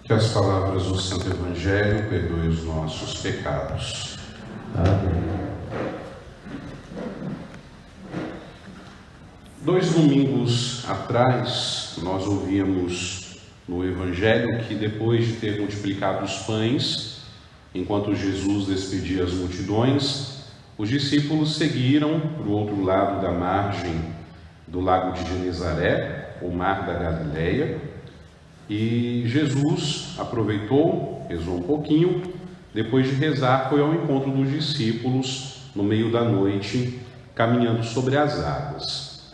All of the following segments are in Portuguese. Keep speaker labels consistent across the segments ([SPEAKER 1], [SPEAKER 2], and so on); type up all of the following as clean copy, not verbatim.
[SPEAKER 1] Que as palavras do Santo Evangelho perdoem os nossos pecados. Amém. 2 domingos atrás, nós ouvíamos no Evangelho que depois de ter multiplicado os pães, enquanto Jesus despedia as multidões, os discípulos seguiram para o outro lado da margem do lago de Genezaré, o mar da Galileia, e Jesus aproveitou, rezou um pouquinho, depois de rezar foi ao encontro dos discípulos no meio da noite, caminhando sobre as águas.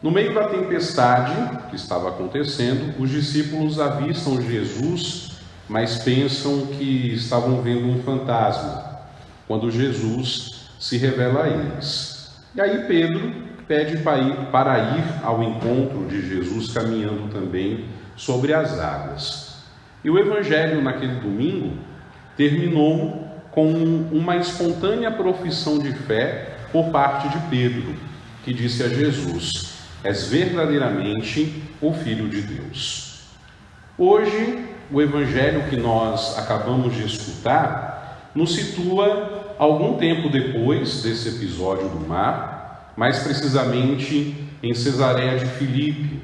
[SPEAKER 1] No meio da tempestade que estava acontecendo, os discípulos avistam Jesus, mas pensam que estavam vendo um fantasma, quando Jesus se revela a eles. E aí Pedro pede para ir ao encontro de Jesus, caminhando também sobre as águas. E o Evangelho naquele domingo terminou com uma espontânea profissão de fé por parte de Pedro, que disse a Jesus: és verdadeiramente o Filho de Deus. Hoje, o Evangelho que nós acabamos de escutar nos situa algum tempo depois desse episódio do mar, mais precisamente em Cesareia de Filipe,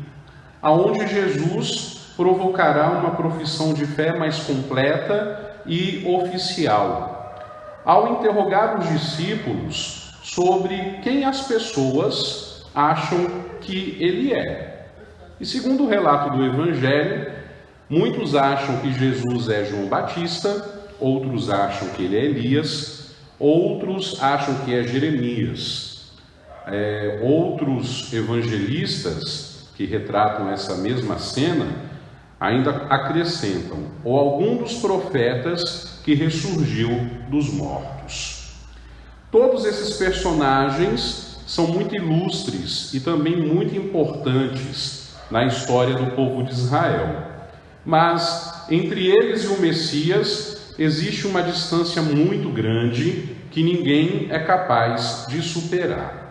[SPEAKER 1] aonde Jesus provocará uma profissão de fé mais completa e oficial, ao interrogar os discípulos sobre quem as pessoas acham que ele é. E segundo o relato do Evangelho, muitos acham que Jesus é João Batista, outros acham que ele é Elias, outros acham que é Jeremias. Outros evangelistas que retratam essa mesma cena ainda acrescentam, ou algum dos profetas que ressurgiu dos mortos. Todos esses personagens são muito ilustres e também muito importantes na história do povo de Israel. Mas entre eles e o Messias existe uma distância muito grande que ninguém é capaz de superar.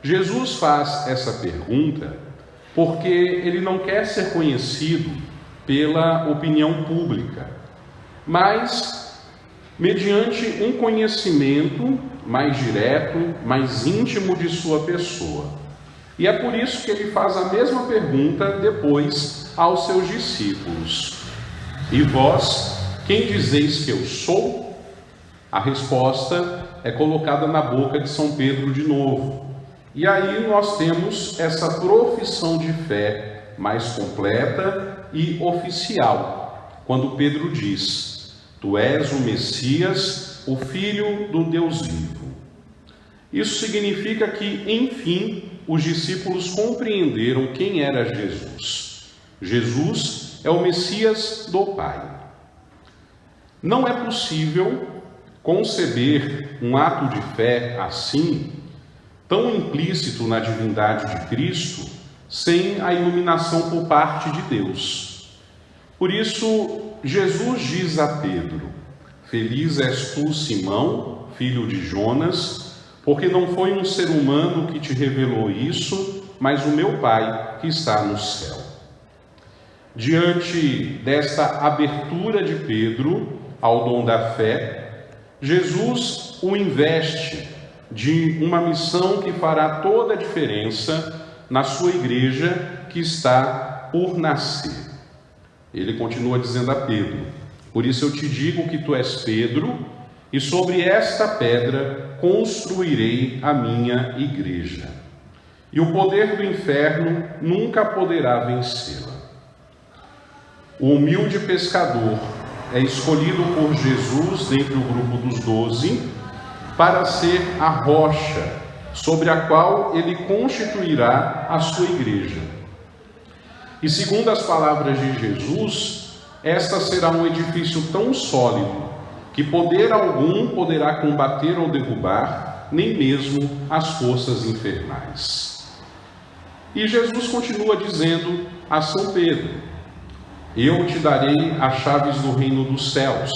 [SPEAKER 1] Jesus faz essa pergunta porque ele não quer ser conhecido pela opinião pública, mas mediante um conhecimento mais direto, mais íntimo de sua pessoa. E é por isso que ele faz a mesma pergunta depois aos seus discípulos: e vós, quem dizeis que eu sou? A resposta é colocada na boca de São Pedro de novo. E aí nós temos essa profissão de fé mais completa e oficial, quando Pedro diz: tu és o Messias, o Filho do Deus vivo. Isso significa que, enfim, os discípulos compreenderam quem era Jesus. Jesus é o Messias do Pai. Não é possível conceber um ato de fé assim, tão implícito na divindade de Cristo, sem a iluminação por parte de Deus. Por isso, Jesus diz a Pedro: feliz és tu, Simão, filho de Jonas, porque não foi um ser humano que te revelou isso, mas o meu Pai que está no céu. Diante desta abertura de Pedro ao dom da fé, Jesus o investe de uma missão que fará toda a diferença na sua igreja que está por nascer. Ele continua dizendo a Pedro: por isso eu te digo que tu és Pedro, e sobre esta pedra construirei a minha igreja, e o poder do inferno nunca poderá vencê-la. O humilde pescador é escolhido por Jesus dentre o grupo dos 12 para ser a rocha sobre a qual ele constituirá a sua igreja. E segundo as palavras de Jesus, esta será um edifício tão sólido que poder algum poderá combater ou derrubar, nem mesmo as forças infernais. E Jesus continua dizendo a São Pedro: eu te darei as chaves do reino dos céus.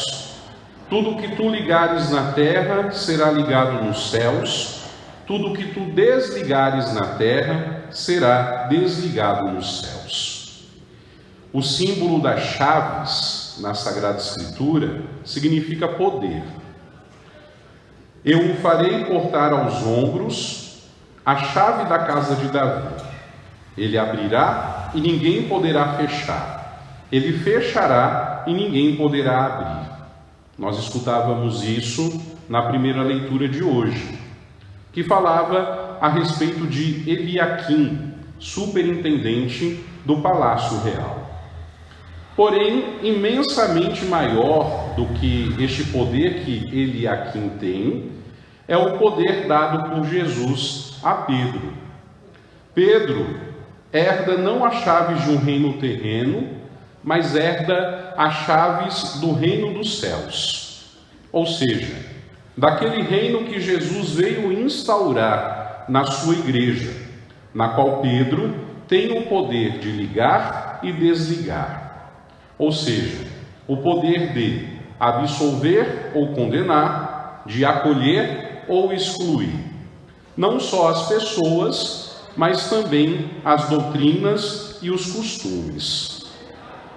[SPEAKER 1] Tudo que tu ligares na terra será ligado nos céus, tudo que tu desligares na terra será desligado nos céus. o símbolo das chaves na Sagrada Escritura significa poder. Eu o farei portar aos ombros a chave da casa de Davi. Ele abrirá e ninguém poderá fechar. Ele fechará e ninguém poderá abrir. Nós escutávamos isso na primeira leitura de hoje, que falava a respeito de Eliaquim, superintendente do Palácio Real. Porém, imensamente maior do que este poder que Eliaquim tem, é o poder dado por Jesus a Pedro. Pedro herda não as chaves de um reino terreno, mas herda as chaves do reino dos céus. Ou seja, daquele reino que Jesus veio instaurar na sua igreja, na qual Pedro tem o poder de ligar e desligar. Ou seja, o poder de absolver ou condenar, de acolher ou excluir. Não só as pessoas, mas também as doutrinas e os costumes.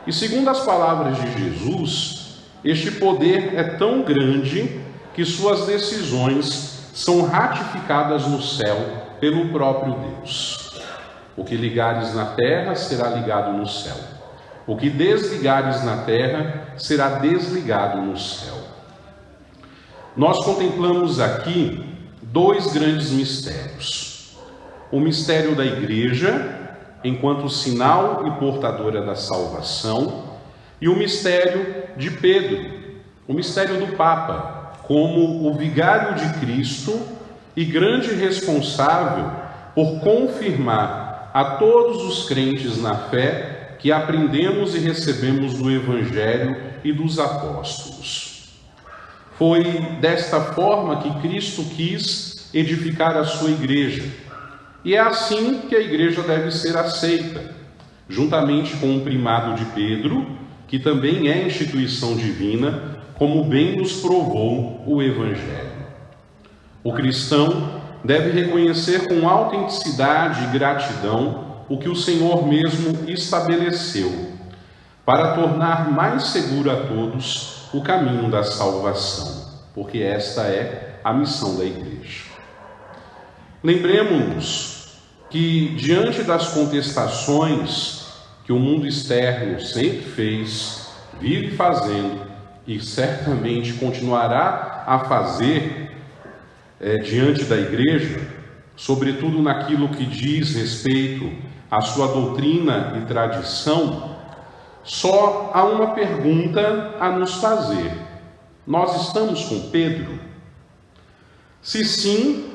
[SPEAKER 1] E segundo as palavras de Jesus, este poder é tão grande que suas decisões são ratificadas no céu pelo próprio Deus. O que ligares na terra será ligado no céu. O que desligares na terra será desligado no céu. Nós contemplamos aqui dois grandes mistérios. O mistério da igreja, enquanto sinal e portadora da salvação, e o mistério de Pedro, o mistério do Papa, como o vigário de Cristo e grande responsável por confirmar a todos os crentes na fé que aprendemos e recebemos do Evangelho e dos apóstolos. Foi desta forma que Cristo quis edificar a sua igreja, e é assim que a igreja deve ser aceita, juntamente com o primado de Pedro, que também é instituição divina, como bem nos provou o Evangelho. O cristão deve reconhecer com autenticidade e gratidão o que o Senhor mesmo estabeleceu, para tornar mais seguro a todos o caminho da salvação, porque esta é a missão da igreja. Lembremos-nos que, diante das contestações que o mundo externo sempre fez, vive fazendo e certamente continuará a fazer diante da igreja, sobretudo naquilo que diz respeito à sua doutrina e tradição, só há uma pergunta a nos fazer: nós estamos com Pedro? Se sim,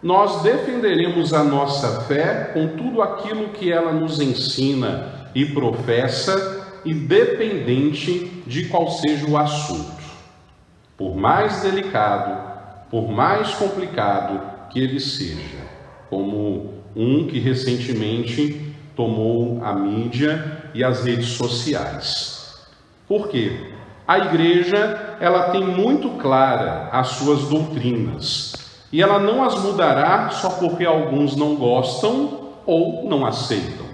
[SPEAKER 1] nós defenderemos a nossa fé com tudo aquilo que ela nos ensina e professa, independente de qual seja o assunto, por mais delicado, por mais complicado que ele seja, como um que recentemente tomou a mídia e as redes sociais. Por quê? A igreja, ela tem muito clara as suas doutrinas, e ela não as mudará só porque alguns não gostam ou não aceitam.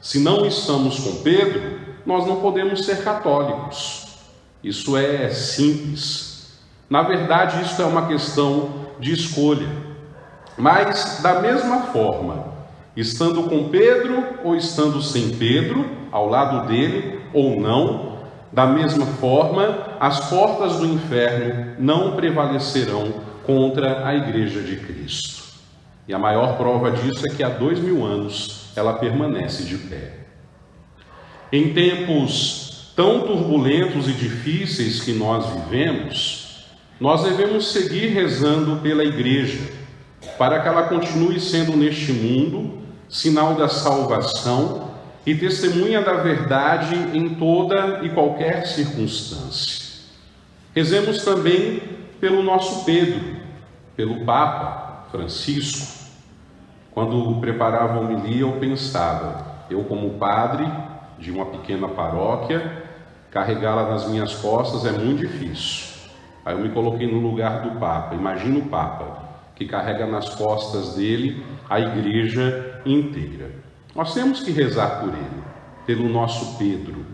[SPEAKER 1] Se não estamos com Pedro, nós não podemos ser católicos. Isso é simples. Na verdade, isso é uma questão de escolha. Mas, da mesma forma, estando com Pedro ou estando sem Pedro, ao lado dele ou não, da mesma forma, as portas do inferno não prevalecerão contra a Igreja de Cristo. E a maior prova disso é que há 2000 anos ela permanece de pé. Em tempos tão turbulentos e difíceis que nós vivemos, nós devemos seguir rezando pela Igreja, para que ela continue sendo neste mundo sinal da salvação e testemunha da verdade em toda e qualquer circunstância. Rezemos também pelo nosso Pedro, pelo Papa Francisco. Quando preparava a homilia, eu pensava, eu como padre de uma pequena paróquia, carregá-la nas minhas costas é muito difícil. Aí eu me coloquei no lugar do Papa. Imagina o Papa, que carrega nas costas dele a igreja inteira. Nós temos que rezar por ele. pelo nosso Pedro,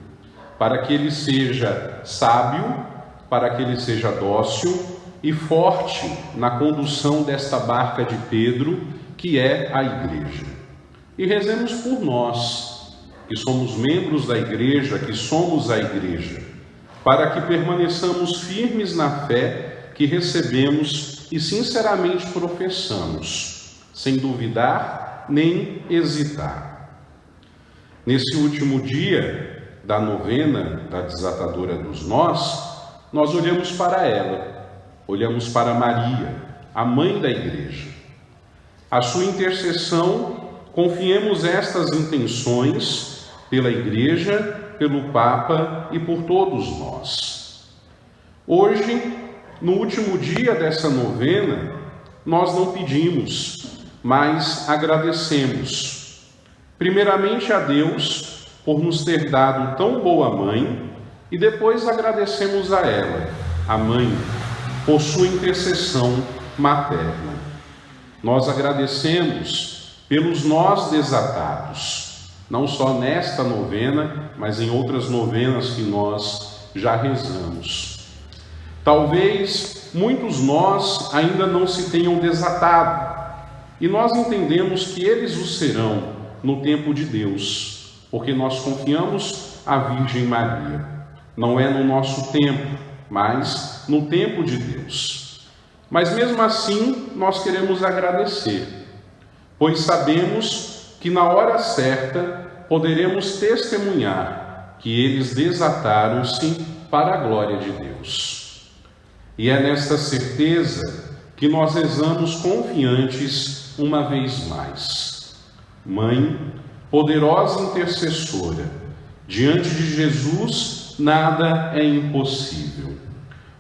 [SPEAKER 1] para que ele seja sábio, para que ele seja dócil e forte na condução desta barca de Pedro, que é a igreja. E rezemos por nós, que somos membros da igreja, que somos a igreja, para que permaneçamos firmes na fé que recebemos e sinceramente professamos, sem duvidar nem hesitar. Nesse último dia da novena da desatadora dos nós, nós olhamos para ela, olhamos para Maria, a mãe da igreja. A sua intercessão, confiemos estas intenções pela igreja, pelo Papa e por todos nós. Hoje, no último dia dessa novena, nós não pedimos, mas agradecemos. Primeiramente a Deus por nos ter dado tão boa mãe e depois agradecemos a ela, a mãe, por sua intercessão materna. Nós agradecemos pelos nós desatados, não só nesta novena, mas em outras novenas que nós já rezamos. Talvez muitos nós ainda não se tenham desatado, e nós entendemos que eles o serão no tempo de Deus, porque nós confiamos à Virgem Maria. Não é no nosso tempo, mas no tempo de Deus. Mas mesmo assim, nós queremos agradecer, pois sabemos que na hora certa poderemos testemunhar que eles desataram-se para a glória de Deus. E é nesta certeza que nós rezamos confiantes uma vez mais. Mãe, poderosa intercessora, diante de Jesus nada é impossível.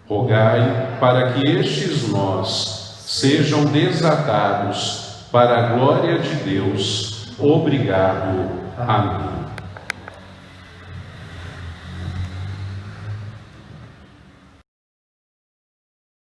[SPEAKER 1] Rogai para que estes nós sejam desatados para a glória de Deus. Obrigado. Amém.